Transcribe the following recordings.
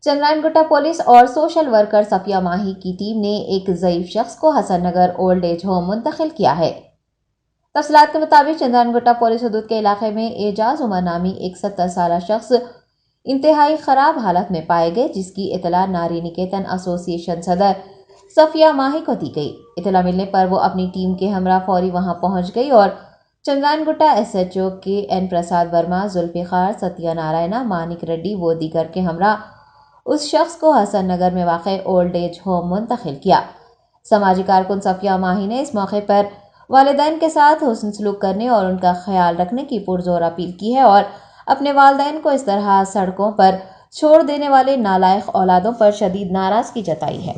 Chandrayangutta police और social worker Safia माही की team ने एक ज़ईफ शख्स को हसन नगर ओल्ड एज होम मुंतकिल किया है। तफसीलात के मुताबिक चंद्रायनगुट्टा पुलिस हदूद के इलाके में एजाज उमर नामी एक 70 साल शख्स इंतहाई ख़राब हालत में पाए गए, जिसकी इतला नारी निकेतन एसोसिएशन सदर सफिया माही को दी गई। इतला मिलने पर वो अपनी टीम के हमरा फौरी वहां पहुंच गई और चंद्रायनगुट्टा SHO के N प्रसाद वर्मा, जुल्फिकार, सत्यनारायणा, मानिक रेड्डी व दीगर के हमरा उस शख्स को हसन नगर में वाक़ ओल्ड एज होम मुंतकिल किया। समाजी कारकुन सफिया माही ने इस मौके पर वालिदैन के साथ हुस्न सलूक करने और उनका ख्याल रखने की पुरजोर अपील की है और अपने वालिदैन को इस तरह सड़कों पर छोड़ देने वाले नालायक औलादों पर शदीद नाराज़गी जताई है।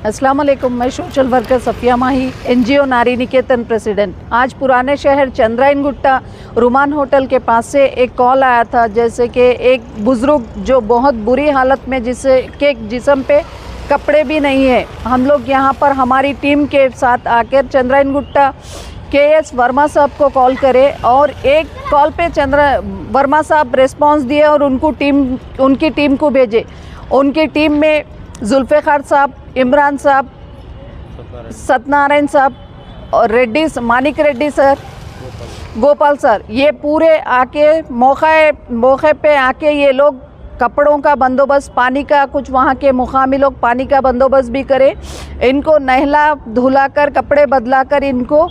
अस्सलाम वालेकुम, मैं सोशल वर्कर सफिया माही, NGO नारी निकेतन प्रेसिडेंट। आज पुराने शहर चंद्रायनगुट्टा रुमान होटल के पास से एक कॉल आया था, जैसे कि एक बुज़ुर्ग जो बहुत बुरी हालत में, जिसे के जिस्म पे कपड़े भी नहीं है। हम लोग यहाँ पर हमारी टीम के साथ आकर चंद्रायनगुट्टा KS वर्मा साहब को कॉल करे और एक कॉल पे वर्मा साहब रिस्पांस दिए और उनकी टीम को भेजे। उनकी टीम में जुल्फिकार साहब, इमरान साहब, सत्यनारायण साहब और रेड्डी, मानिक रेड्डी सर, गोपाल सर, ये पूरे आके मौके पे आके ये लोग कपड़ों का बंदोबस्त, पानी का, कुछ वहाँ के मुकामी लोग पानी का बंदोबस्त भी करें। इनको नहला धुला कर, कपड़े बदला कर इनको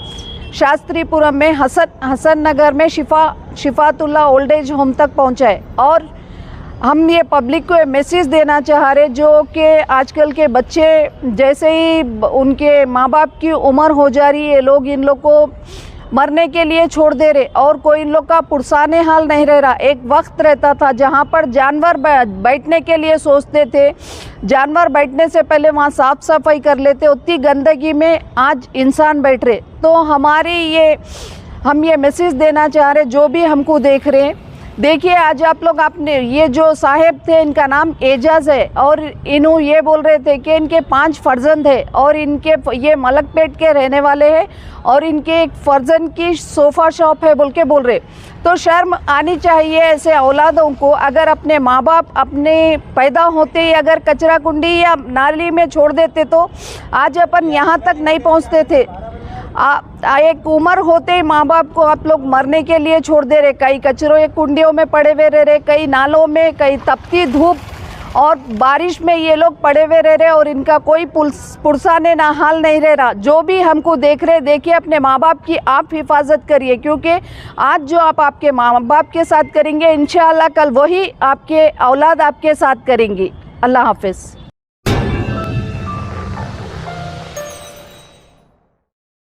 शास्त्रीपुरम में हसन नगर में शिफातुल्लाह ओल्ड एज होम तक पहुँचाए। और हम ये पब्लिक को मैसेज देना चाह रहे जो कि आजकल के बच्चे जैसे ही उनके माँ बाप की उम्र हो जा रही है, लोग इन लोग को मरने के लिए छोड़ दे रहे और कोई इन लोग का पुरसाने हाल नहीं रह रहा। एक वक्त रहता था जहाँ पर जानवर बैठने के लिए सोचते थे, जानवर बैठने से पहले वहाँ साफ सफाई कर लेते, उतनी गंदगी में आज इंसान बैठ रहे। तो हम ये मैसेज देना चाह रहे जो भी हमको देख रहे हैं, देखिए आज आप लोग, आपने ये जो साहेब थे इनका नाम एजाज है और इन्हों ये बोल रहे थे कि इनके 5 फर्जंद है और इनके ये मलकपेट के रहने वाले हैं और इनके एक फर्जंद की सोफ़ा शॉप है बोल रहे। तो शर्म आनी चाहिए ऐसे औलादों को। अगर अपने माँ बाप अपने पैदा होते ही अगर कचरा कुंडी या नाली में छोड़ देते तो आज अपन यहाँ तक नहीं पहुँचते थे। एक उम्र होते ही माँ बाप को आप लोग मरने के लिए छोड़ दे रहे, कई कचरों या कुंडियों में पड़े हुए रह रहे, कई नालों में, कई तपती धूप और बारिश में ये लोग पड़े हुए रह रहे और इनका कोई पुरसाने ना हाल नहीं रह रहा। जो भी हमको देख रहे, देखिए अपने माँ बाप की आप हिफाजत करिए, क्योंकि आज जो आप आपके माँ बाप के साथ करेंगे इंशाअल्लाह कल वही आपके औलाद आपके साथ करेंगी। अल्लाह हाफिज़।